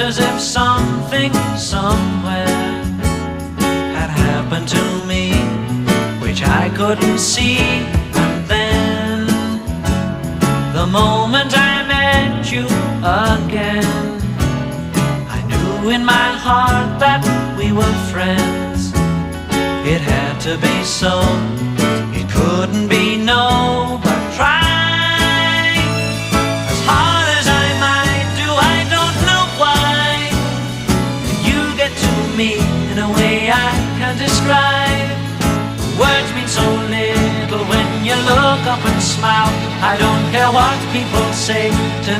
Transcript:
as if something somewhere had happened to me, which I couldn't see. And then, the moment I met you again, I knew in my heart that we were friends. It had to be so, it couldn't be no, but try as hard as I might do, I don't know why. You get to me in a way I can't describe. Words mean so little when you look up and smile. I don't care what people say to